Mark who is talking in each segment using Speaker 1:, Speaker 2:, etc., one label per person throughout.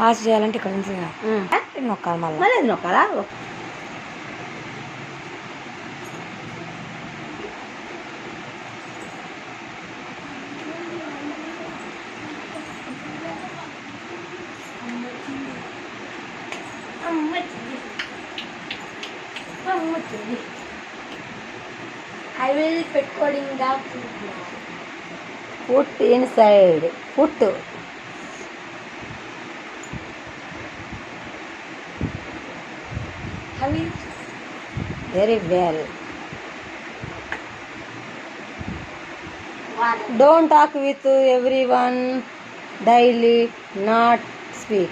Speaker 1: Pass చేయాలంటే ఇక్కడ నుంచి నొక్కాలి మళ్ళీ
Speaker 2: నొక్కాలా.
Speaker 1: I will put coding the
Speaker 2: put inside. Put.
Speaker 1: How is
Speaker 2: Very well.
Speaker 1: water?
Speaker 2: Don't talk with everyone daily. Not speak.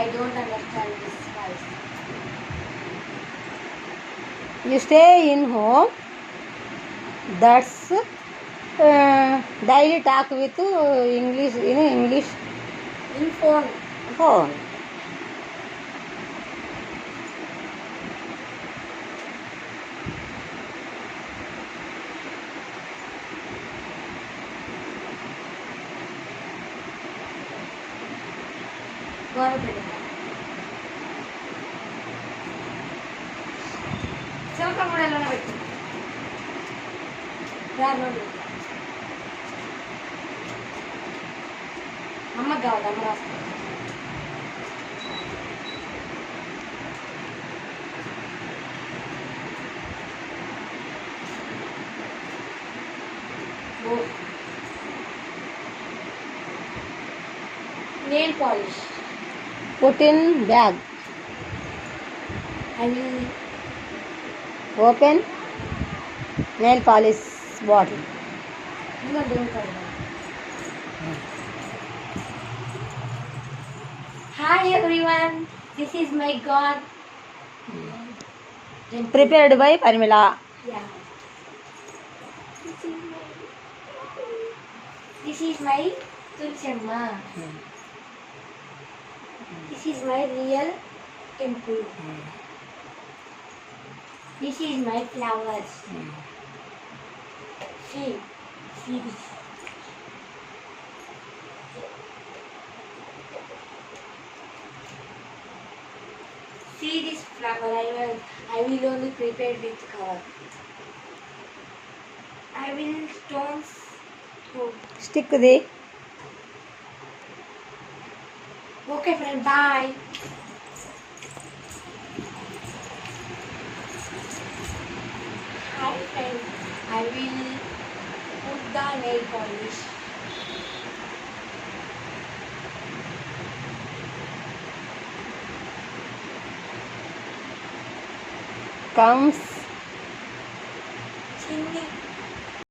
Speaker 1: I don't understand this voice.
Speaker 2: You stay in home. That's daily talk with English in English
Speaker 1: In phone.
Speaker 2: phone.
Speaker 1: Water pedal. చెమట మూడలోనే పెట్టు. Road అమ్మకి కావాలి, అమ్మ రాస్తుంది. Nail polish.
Speaker 2: Put in bag.
Speaker 1: I will
Speaker 2: Open nail polish bottle.
Speaker 1: Hi everyone, this is my god.
Speaker 2: Prepared by Parmila.
Speaker 1: Yeah. This is my Tulchamma. This is my real temple. This is my flowers. See this. See this flower. I will only prepare with cover. I will stones. Oh.
Speaker 2: Stick the.
Speaker 1: Okay friend, bye. Hi friend, I will put the nail polish.
Speaker 2: Comes
Speaker 1: Chinni.